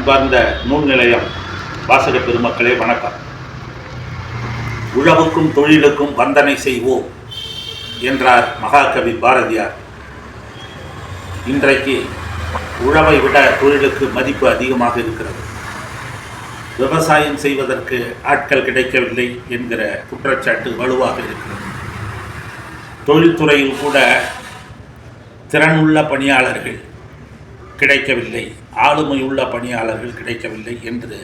அன்பார்ந்த நூல் நிலையம் வாசக பெருமக்களே வணக்கம். உழவுக்கும் தொழிலுக்கும் வந்தனை செய்வோம் என்றார் மகாகவி பாரதியார். இன்றைக்கு உழவை விட தொழிலுக்கு மதிப்பு அதிகமாக இருக்கிறது. விவசாயம் செய்வதற்கு ஆட்கள் கிடைக்கவில்லை என்கிற குற்றச்சாட்டு வலுவாக இருக்கிறது. தொழில்துறையில் கூட திறனுள்ள பணியாளர்கள் கிடைக்கவில்லை, ஆளுமையுள்ள பணியாளர்கள் கிடைக்கவில்லை என்று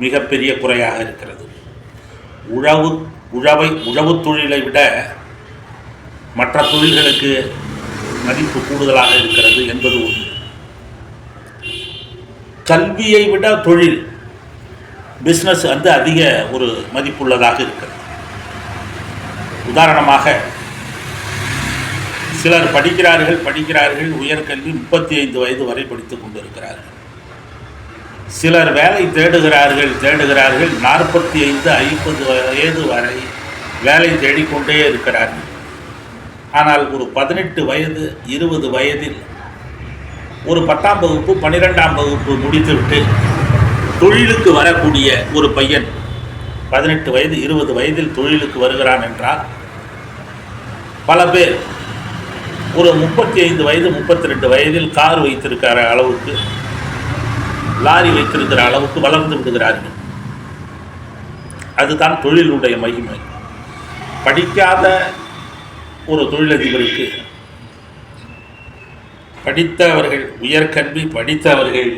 மிகப்பெரிய குறையாக இருக்கிறது. உழவு தொழிலை விட மற்ற தொழில்களுக்கு மதிப்பு கூடுதலாக இருக்கிறது என்பது உண்மை. கல்வியை விட தொழில் பிஸ்னஸ் அதிக ஒரு மதிப்புள்ளதாக இருக்கிறது. உதாரணமாக சிலர் படிக்கிறார்கள் உயர்கல்வி 35 வயது வரை படித்துக் கொண்டிருக்கிறார்கள். சிலர் வேலை தேடுகிறார்கள் 45-50 வயது வரை வேலை தேடிக்கொண்டே இருக்கிறார்கள். ஆனால் ஒரு 18 வயது 20 வயதில் ஒரு 10ஆம் வகுப்பு 12ஆம் வகுப்பு முடித்துவிட்டு தொழிலுக்கு வரக்கூடிய ஒரு பையன் 18 வயது 20 வயதில் தொழிலுக்கு வருகிறான் என்றால் பல பேர் ஒரு 35 வயது 32 வயதில் கார் வைத்திருக்கிற அளவுக்கு, லாரி வைத்திருக்கிற அளவுக்கு வளர்ந்து விடுகிறார்கள். அதுதான் தொழிலுடைய மகிமை. படிக்காத ஒரு தொழிலதிபருக்கு படித்தவர்கள், உயர்கல்வி படித்தவர்கள்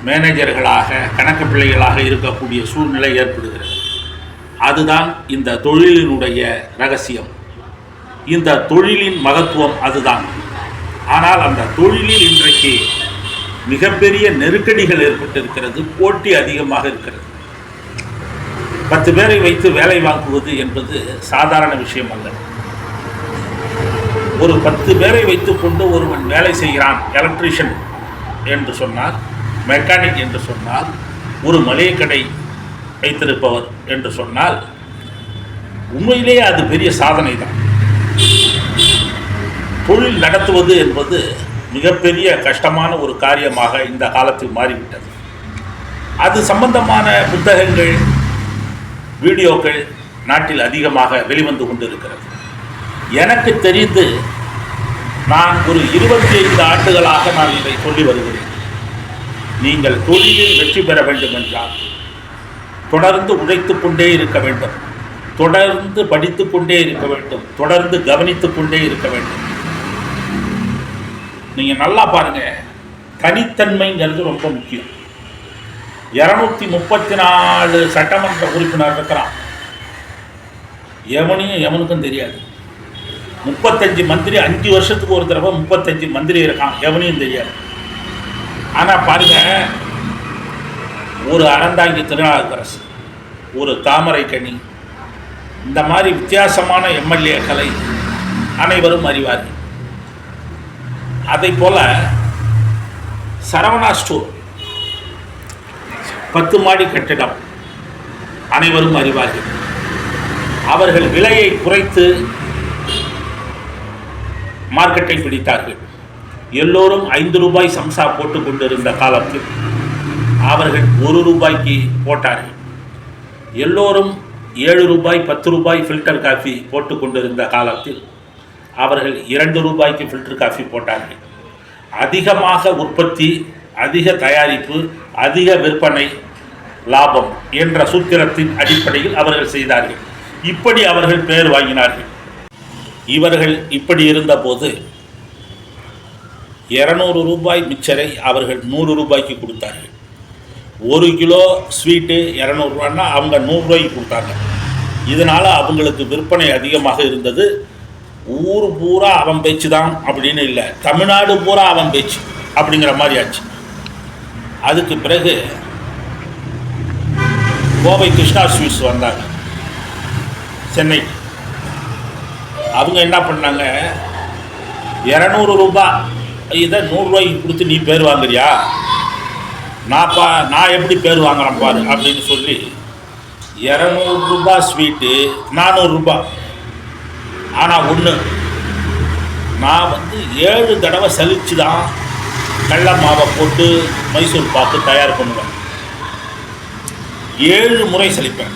மேனேஜர்களாக, கணக்கு பிள்ளைகளாக இருக்கக்கூடிய சூழ்நிலை ஏற்படுகிறது. அதுதான் இந்த தொழிலினுடைய ரகசியம், இந்த தொழிலின் மகத்துவம் அதுதான். ஆனால் அந்த தொழிலில் இன்றைக்கு மிகப்பெரிய நெருக்கடிகள் ஏற்பட்டிருக்கிறது, போட்டி அதிகமாக இருக்கிறது. 10 பேரை வைத்து வேலை வாங்குவது என்பது சாதாரண விஷயம் அல்ல. ஒரு 10 பேரை வைத்துக்கொண்டு ஒருவன் வேலை செய்கிறான், எலக்ட்ரீஷியன் என்று சொன்னால், மெக்கானிக் என்று சொன்னால், ஒரு மளிகை கடை வைத்திருப்பவர் என்று சொன்னால் உண்மையிலேயே அது பெரிய சாதனை தான். தொழில் நடத்துவது என்பது மிகப்பெரிய கஷ்டமான ஒரு காரியமாக இந்த காலத்தில் மாறிவிட்டது. அது சம்பந்தமான புத்தகங்கள், வீடியோக்கள் நாட்டில் அதிகமாக வெளிவந்து கொண்டிருக்கிறது. எனக்கு தெரிந்து நான் ஒரு 25 ஆண்டுகளாக நான் இதை சொல்லி வருகிறேன். நீங்கள் தொழிலில் வெற்றி பெற வேண்டும் என்றால் தொடர்ந்து உழைத்து கொண்டே இருக்க வேண்டும், தொடர்ந்து படித்து கொண்டே இருக்க வேண்டும், தொடர்ந்து கவனித்து கொண்டே இருக்க வேண்டும். நீங்கள் நல்லா பாருங்கள், தனித்தன்மைங்கிறது ரொம்ப முக்கியம். 234 சட்டமன்ற உறுப்பினர் இருக்கிறான், எவனுக்கும் தெரியாது. 35 மந்திரி, 5 வருஷத்துக்கு ஒரு தடவை 35 மந்திரி இருக்கான், எவனையும் தெரியாது. ஆனால் பாருங்க, ஒரு அறந்தாங்கி திருநாவுக்கரசு, ஒரு தாமரைக்கனி, இந்த மாதிரி வித்தியாசமான எம்எல்ஏக்களை அனைவரும் அறிவார்கள். அதை போல சரவணா ஸ்டோர் 10 மாடி கட்டிடம் அனைவரும் அறிவார்கள். அவர்கள் விலையை குறைத்து மார்க்கெட்டை பிடித்தார்கள். எல்லோரும் 5 ரூபாய் சம்சா போட்டு கொண்டிருந்த காலத்தில் அவர்கள் 1 ரூபாய்க்கு போட்டார்கள். எல்லோரும் 7 ரூபாய் 10 ரூபாய் ஃபில்டர் காஃபி போட்டு கொண்டிருந்த காலத்தில் அவர்கள் 2 ரூபாய்க்கு ஃபில்டர் காஃபி போட்டார்கள். அதிகமாக உற்பத்தி, அதிக தயாரிப்பு, அதிக விற்பனை, லாபம் என்ற சூத்திரத்தின் அடிப்படையில் அவர்கள் செய்தார்கள். இப்படி அவர்கள் பெயர் வாங்கினார்கள். இவர்கள் இப்படி இருந்தபோது 200 ரூபாய் மிச்சரை அவர்கள் 100 ரூபாய்க்கு கொடுத்தார்கள். 1 கிலோ ஸ்வீட்டு 200 ரூபான்னா அவங்க 100 ரூபாய்க்கு கொடுத்தாங்க. இதனால் அவங்களுக்கு விற்பனை அதிகமாக இருந்தது. ஊர் பூரா அவன் பேச்சு தான் அப்படின்னு இல்லை, தமிழ்நாடு பூரா அவன் பேச்சு அப்படிங்கிற மாதிரி ஆச்சு. அதுக்கு பிறகு கோவை கிருஷ்ணா ஸ்வீட்ஸ் வந்தாங்க சென்னை. அவங்க என்ன பண்ணாங்க, 200 ரூபாய் இதை 100 ரூபாய்க்கு கொடுத்து நீ பேர் வாங்குறியா, நான் எப்படி பேர் வாங்குறேன் பாரு அப்படின்னு சொல்லி 200 ரூபாய் ஸ்வீட்டு 400 ரூபாய். ஆனால் ஒன்று, நான் 7 தடவை சலிச்சு தான் கடல மாவை போட்டு மைசூர் பாக்கு தயார் பண்ணுவேன். 7 முறை சலிப்பேன்.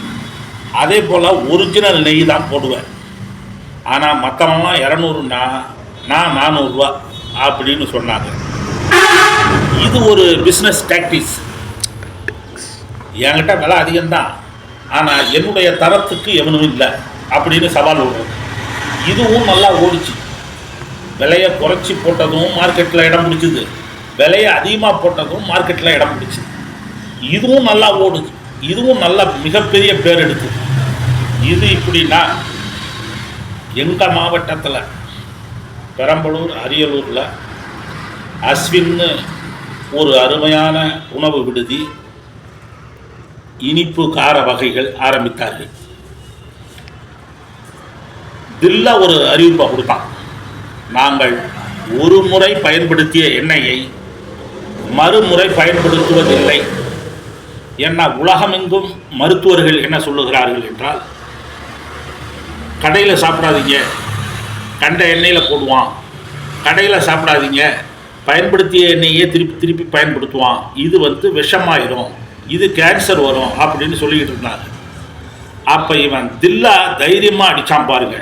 அதே போல் ஒரிஜினல் நெய் தான் போடுவேன். ஆனால் மற்றவங்களாம் 200ன்னா நான் 400 ரூபா அப்படின்னு சொன்னாங்க. இது ஒரு பிஸ்னஸ் டாக்டிக்ஸ். என்கிட்ட விலை அதிகம்தான், ஆனால் என்னுடைய தரத்துக்கு எவனும் இல்லை அப்படின்னு சவால் விடுவோம். இதுவும் நல்லா ஓடிச்சு. விலையை குறைச்சி போட்டதும் மார்க்கெட்டில் இடம் பிடிச்சிது, விலையை அதிகமாக போட்டதும் மார்க்கெட்டில் இடம் பிடிச்சிது. இதுவும் நல்லா ஓடுது, இதுவும் நல்ல மிகப்பெரிய பேர் எடுத்து. இது இப்படின்னா எங்கள் மாவட்டத்தில் பெரம்பலூர் அரியலூரில் அஸ்வின்னு ஒரு அருமையான உணவு விடுதி, இனிப்பு கார வகைகள் ஆரம்பித்தார்கள். தில்ல ஒரு அறிவிப்பை கொடுத்தான். நாங்கள் ஒரு முறை பயன்படுத்திய எண்ணெயை மறுமுறை பயன்படுத்துவதில்லை. என்ன உலகமெங்கும் மருத்துவர்கள் என்ன சொல்லுகிறார்கள் என்றால், கடையில் சாப்பிடாதீங்க, கண்ட எண்ணெயில் போடுவான், கடையில் சாப்பிடாதீங்க, பயன்படுத்திய எண்ணெயே திருப்பி திருப்பி பயன்படுத்துவான், இது விஷமாயிரும், இது கேன்சர் வரும் அப்படின்னு சொல்லிக்கிட்டு இருந்தாங்க. அப்போ இவன் தில்லா தைரியமாக அடித்தான் பாருங்க.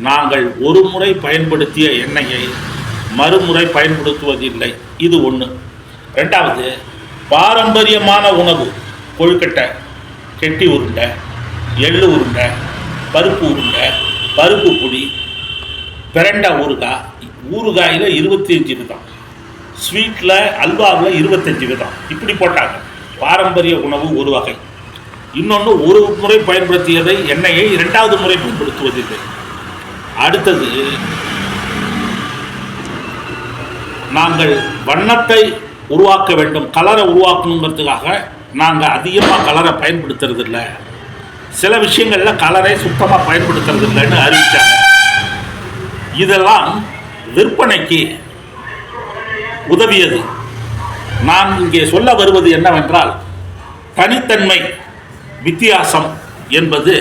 நாங்கள் ஒரு முறை பயன்படுத்திய எண்ணெயை மறுமுறை பயன்படுத்துவதில்லை. இது ஒன்று. ரெண்டாவது, பாரம்பரியமான உணவு கொழுக்கட்டை, கெட்டி உருண்டை, எள்ளு உருண்டை, பருப்பு உருண்டை, பருப்பு பொடி, பிரண்டை ஊறுகாய், ஊறுகாயில் 25 விதம், ஸ்வீட்டில் அல்வாவில் 25 விதம், இப்படி போட்டாங்க. பாரம்பரிய உணவு ஒரு வகை. இன்னொன்று, ஒரு முறை பயன்படுத்தியதை எண்ணெயை 2வது முறை பயன்படுத்துவதில்லை. அடுத்தது, நாங்கள் வண்ணத்தை உருவாக்க வேண்டும், கலரை உருவாக்கணுங்கிறதுக்காக நாங்கள் அதிகமாக கலரை பயன்படுத்துறது இல்லை, சில விஷயங்களில் கலரை சுத்தமாக பயன்படுத்துறது இல்லைன்னு அறிவித்தாங்க. இதெல்லாம் விற்பனைக்கு உதவியது. நான் இங்கே சொல்ல வருவது என்னவென்றால், தனித்தன்மை, வித்தியாசம் என்பது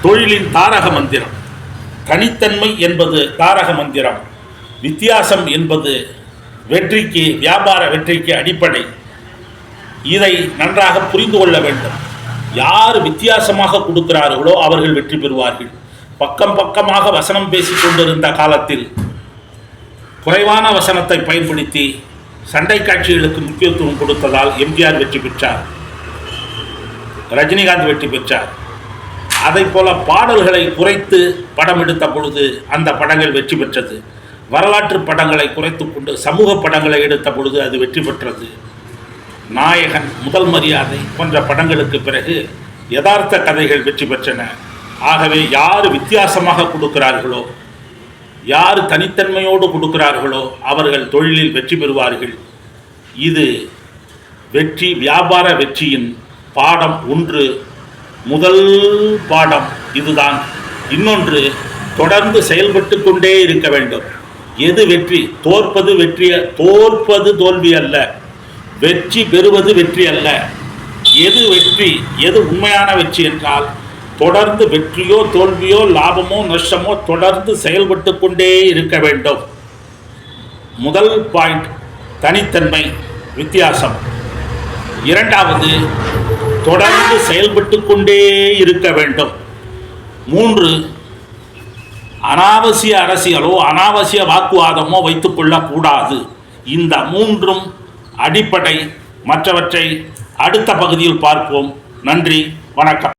தொழிலின் தாரக மந்திரம். தனித்தன்மை என்பது தாரக மந்திரம், வித்தியாசம் என்பது வெற்றிக்கு, வியாபார வெற்றிக்கு அடிப்படை. இதை நன்றாக புரிந்து கொள்ள வேண்டும். யார் வித்தியாசமாக கொடுக்கிறார்களோ அவர்கள் வெற்றி பெறுவார்கள். பக்கம் பக்கமாக வசனம் பேசிக் கொண்டிருந்த காலத்தில் குறைவான வசனத்தை பயன்படுத்தி சண்டை காட்சிகளுக்கு முக்கியத்துவம் கொடுத்ததால் எம்ஜிஆர் வெற்றி பெற்றார், ரஜினிகாந்த் வெற்றி பெற்றார். அதை போல பாடல்களை குறைத்து படம் எடுத்த பொழுது அந்த படங்கள் வெற்றி பெற்றது. வரலாற்று படங்களை குறைத்து கொண்டு சமூக படங்களை எடுத்த பொழுது அது வெற்றி பெற்றது. நாயகன், முதல் மரியாதை போன்ற படங்களுக்கு பிறகு யதார்த்த கதைகள் வெற்றி பெற்றன. ஆகவே யார் வித்தியாசமாக கொடுக்கிறார்களோ, யார் தனித்தன்மையோடு கொடுக்கிறார்களோ அவர்கள் தொழிலில் வெற்றி பெறுவார்கள். இது வெற்றி, வியாபார வெற்றியின் பாடம் 1. முதல் பாடம் இதுதான். இன்னொன்று, தொடர்ந்து செயல்பட்டு கொண்டே இருக்க வேண்டும். எது வெற்றி? தோற்பது தோல்வி அல்ல, வெற்றி பெறுவது வெற்றி அல்ல. எது வெற்றி, எது உண்மையான வெற்றி என்றால், தொடர்ந்து வெற்றியோ தோல்வியோ லாபமோ நஷ்டமோ தொடர்ந்து செயல்பட்டு கொண்டே இருக்க வேண்டும். முதல் பாயிண்ட் தனித்தன்மை, வித்தியாசம். 2வது, தொடர்ந்து செயல்பட்டு கொண்டே இருக்க வேண்டும். 3, அனாவசிய அரசியலோ அனாவசிய வாக்குவாதமோ வைத்துக் கொள்ளக்கூடாது. இந்த 3ம் அடிப்படை. மற்றவற்றை அடுத்த பகுதியில் பார்ப்போம். நன்றி, வணக்கம்.